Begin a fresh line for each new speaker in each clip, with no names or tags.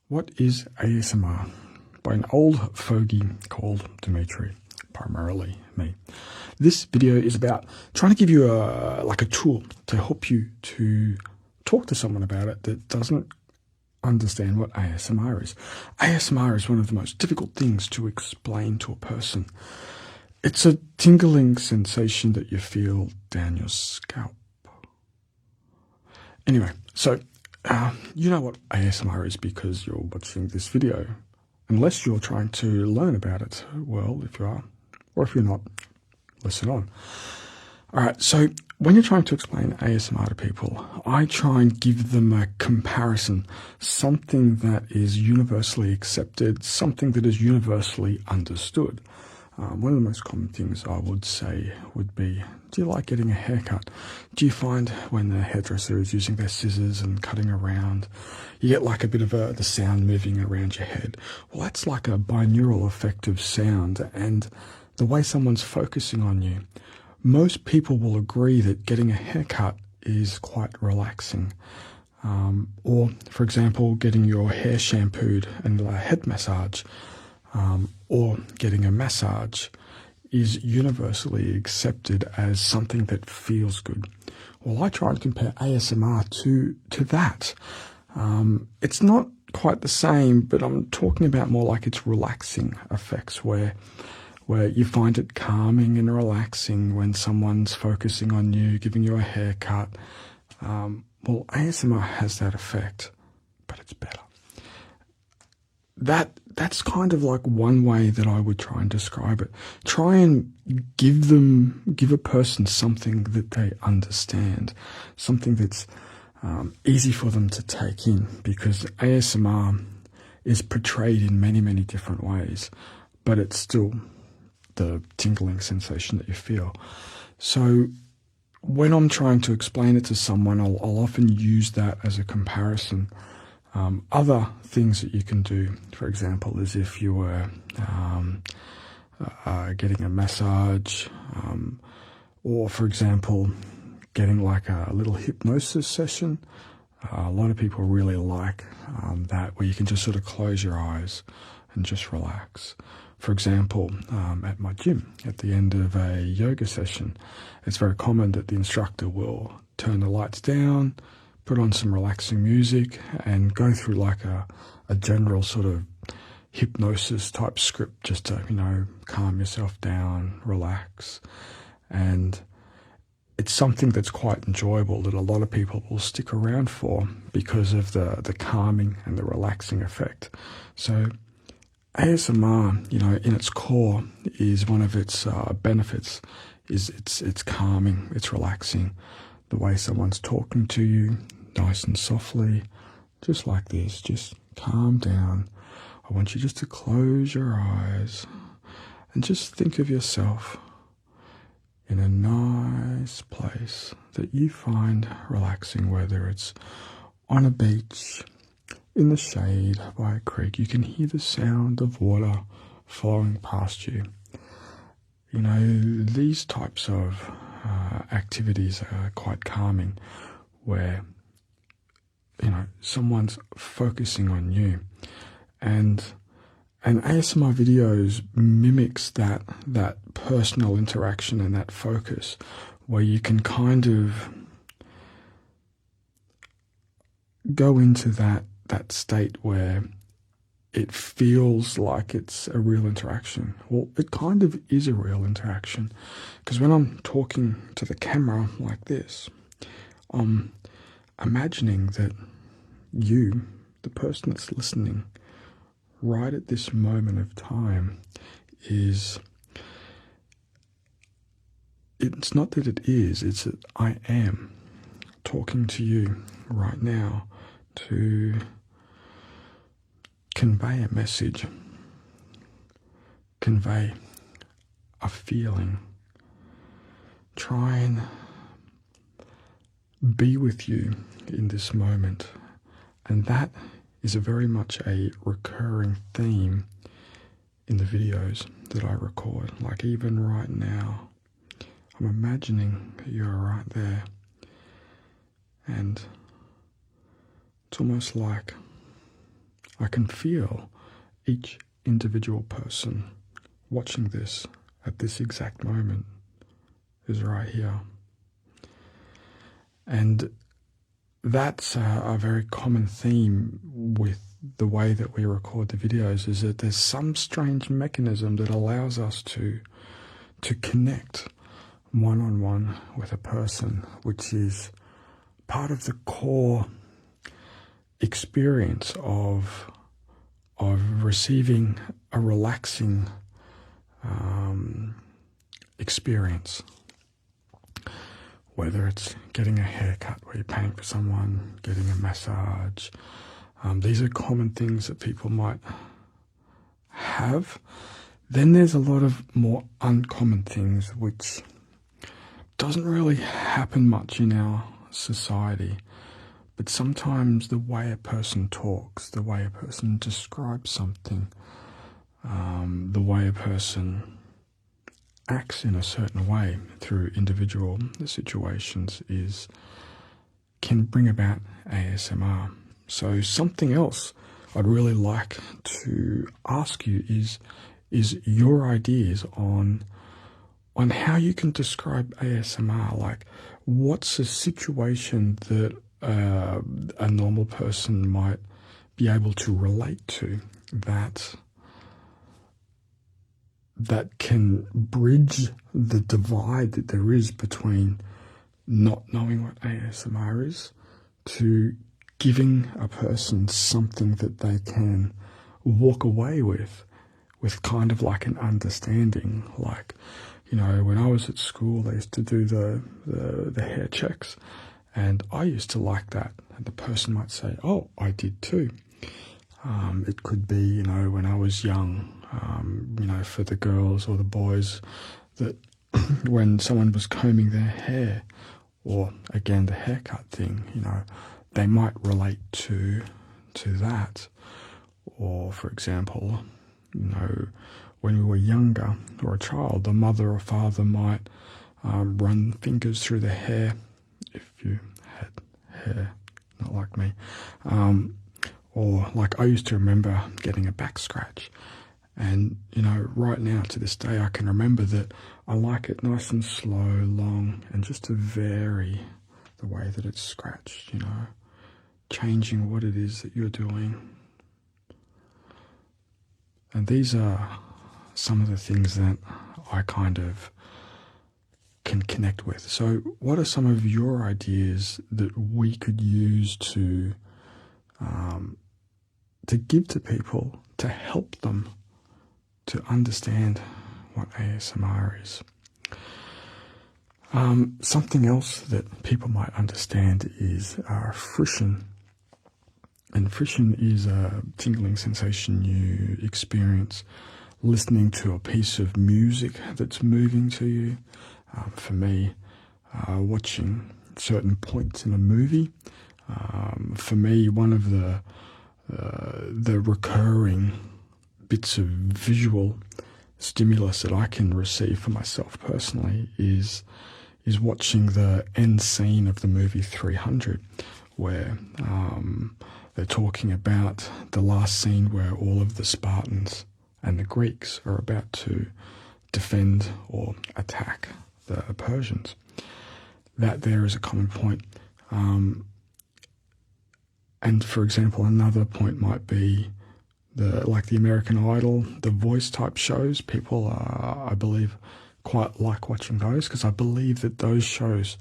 What is ASMR? By an old fogey called Dimitri, primarily me. This video is about trying to give you a tool to help you to talk to someone about it that doesn't understand what ASMR is. ASMR is one of the most difficult things to explain to a person. It's a tingling sensation that you feel down your scalp. Anyway, so you know what ASMR is because you're watching this video. Unless you're trying to learn about it. Well, if you are, or if you're not, listen on. Alright, so when you're trying to explain ASMR to people, I try and give them a comparison, something that is universally accepted, something that is universally understood. One of the most common things I would say would be, do you like getting a haircut? Do you find when the hairdresser is using their scissors and cutting around, you get like a bit of the sound moving around your head? Well, that's like a binaural effect of sound and the way someone's focusing on you. Most people will agree that getting a haircut is quite relaxing. Or, for example, getting your hair shampooed and a head massage. Or getting a massage is universally accepted as something that feels good. Well, I try and compare ASMR to that. It's not quite the same, but I'm talking about more like its relaxing effects where you find it calming and relaxing when someone's focusing on you, giving you a haircut. Well, ASMR has that effect, but it's better. That's kind of like one way that I would try and describe it. Try and give a person something that they understand, something that's easy for them to take in, because ASMR is portrayed in many, many different ways, but it's still the tingling sensation that you feel. So when I'm trying to explain it to someone, I'll often use that as a comparison. Other things that you can do, for example, is if you were getting a massage, or for example, getting like a little hypnosis session. A lot of people really like that, where you can just sort of close your eyes and just relax. For example, at my gym, at the end of a yoga session, it's very common that the instructor will turn the lights down, put on some relaxing music, and go through like a general sort of hypnosis type script just to, calm yourself down, relax. And it's something that's quite enjoyable that a lot of people will stick around for because of the calming and the relaxing effect. So ASMR, in its core, is one of its benefits is it's calming, it's relaxing. The way someone's talking to you, nice and softly, just like this, just calm down. I want you just to close your eyes and just think of yourself in a nice place that you find relaxing, whether it's on a beach, in the shade by a creek. You can hear the sound of water flowing past you. These types of activities are quite calming, where someone's focusing on you, and ASMR videos mimics that personal interaction and that focus, where you can kind of go into that state where it feels like it's a real interaction. Well, it kind of is a real interaction, because when I'm talking to the camera like this, I'm imagining that you, the person that's listening, right at this moment of time, it's not that it is, it's that I am talking to you right now to convey a message, convey a feeling, try and be with you in this moment. And that is very much a recurring theme in the videos that I record. Like even right now, I'm imagining that you're right there, and it's almost like I can feel each individual person watching this at this exact moment is right here. And that's a very common theme with the way that we record the videos, is that there's some strange mechanism that allows us to connect one-on-one with a person, which is part of the core experience of receiving a relaxing experience. Whether it's getting a haircut where you're paying for someone, getting a massage, these are common things that people might have. Then there's a lot of more uncommon things which doesn't really happen much in our society. But sometimes the way a person talks, the way a person describes something, the way a person acts in a certain way through individual situations can bring about ASMR. So something else I'd really like to ask you is your ideas on how you can describe ASMR. Like, what's a situation that a normal person might be able to relate to that can bridge the divide that there is between not knowing what ASMR is to giving a person something that they can walk away with kind of like an understanding. Like, you know, when I was at school, they used to do the hair checks, and I used to like that. And the person might say, oh, I did too. It could be, you know, when I was young, you know, for the girls or the boys, that when someone was combing their hair, or again the haircut thing, you know, they might relate to that. Or, for example, you know, when we were younger or a child, the mother or father might run fingers through the hair, if you had hair, not like me. Or like I used to remember getting a back scratch. And, you know, right now to this day, I can remember that I like it nice and slow, long, and just to vary the way that it's scratched, you know, changing what it is that you're doing. And these are some of the things that I kind of can connect with. So what are some of your ideas that we could use to give to people to help them to understand what ASMR is? Something else that people might understand is frisson. And frisson is a tingling sensation you experience listening to a piece of music that's moving to you. For me, watching certain points in a movie. For me, one of the recurring bits of visual stimulus that I can receive for myself personally is watching the end scene of the movie 300, where they're talking about the last scene where all of the Spartans and the Greeks are about to defend or attack the Persians. That there is a common point. And for example, another point might be like the American Idol, the voice type shows. People I believe, quite like watching those, because I believe that those shows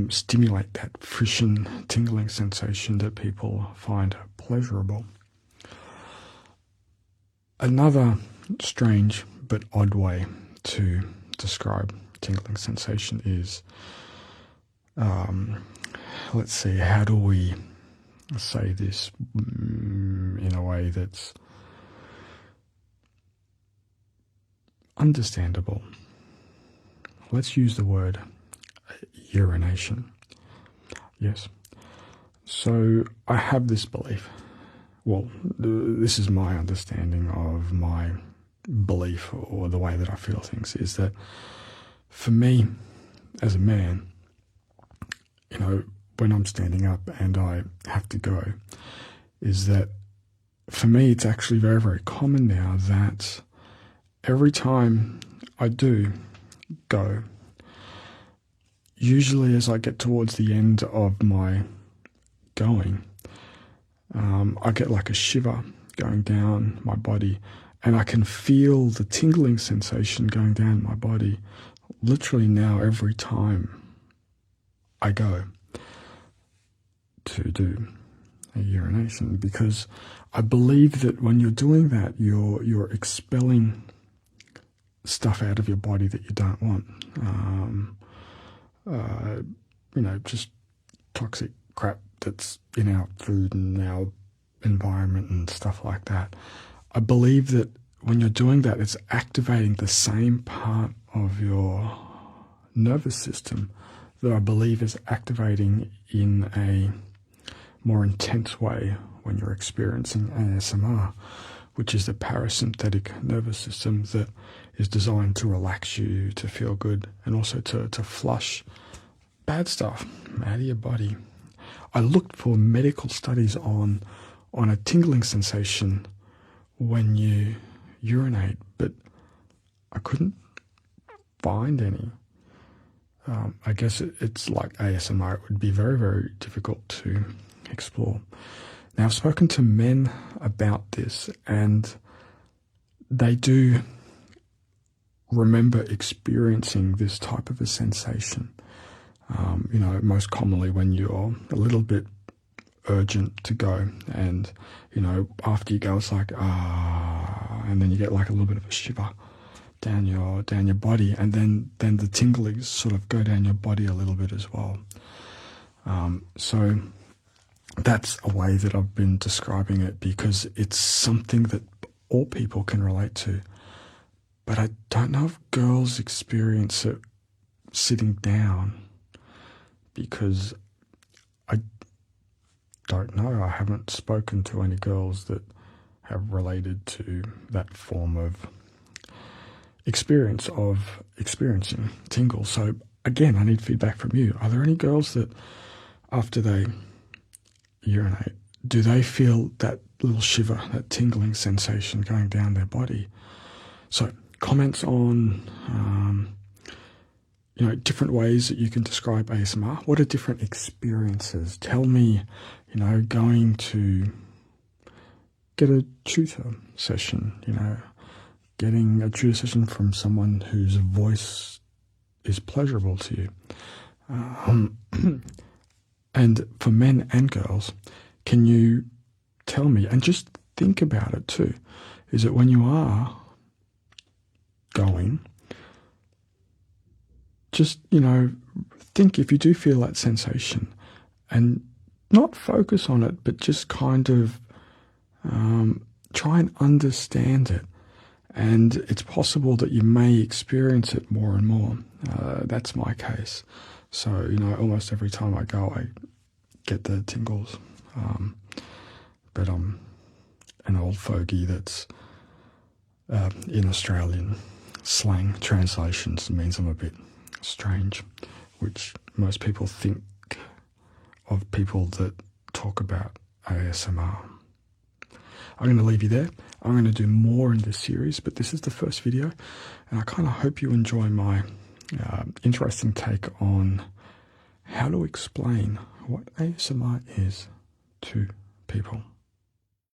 stimulate that frisson, tingling sensation that people find pleasurable. Another strange but odd way to describe tingling sensation is, let's see, how do we say this in a way that's understandable? Let's use the word urination. Yes. So I have this belief. Well, this is my understanding of my belief, or the way that I feel things, is that for me as a man, you know, when I'm standing up and I have to go, is that for me, it's actually very, very common now that every time I do go, usually as I get towards the end of my going, I get like a shiver going down my body, and I can feel the tingling sensation going down my body literally now every time I go to do a urination, because I believe that when you're doing that, you're expelling stuff out of your body that you don't want. Just toxic crap that's in our food and our environment and stuff like that. I believe that when you're doing that, it's activating the same part of your nervous system that I believe is activating in a more intense way when you're experiencing ASMR, which is the parasympathetic nervous system that is designed to relax you, to feel good, and also to flush bad stuff out of your body. I looked for medical studies on a tingling sensation when you urinate, but I couldn't find any. I guess it's like ASMR. It would be very, very difficult to explore. Now, I've spoken to men about this, and they do remember experiencing this type of a sensation. Most commonly when you're a little bit urgent to go, and after you go, it's like and then you get like a little bit of a shiver down your body, and then the tinglings sort of go down your body a little bit as well. So that's a way that I've been describing it, because it's something that all people can relate to. But I don't know if girls experience it sitting down, because I don't know. I haven't spoken to any girls that have related to that form of experience of experiencing tingles. So again, I need feedback from you. Are there any girls that after they urinate, do they feel that little shiver, that tingling sensation going down their body? So comments on different ways that you can describe ASMR. What are different experiences? Tell me, going to get a tutor session, getting a tutor session from someone whose voice is pleasurable to you. And for men and girls, can you tell me, and just think about it too, is that when you are going, just, think if you do feel that sensation, and not focus on it, but just kind of try and understand it. And it's possible that you may experience it more and more. That's my case. So, almost every time I go, I get the tingles. But I'm an old fogey that's in Australian slang translations means I'm a bit strange, which most people think of people that talk about ASMR. I'm going to leave you there. I'm going to do more in this series, but this is the first video, and I kind of hope you enjoy my interesting take on how to explain what ASMR is to people.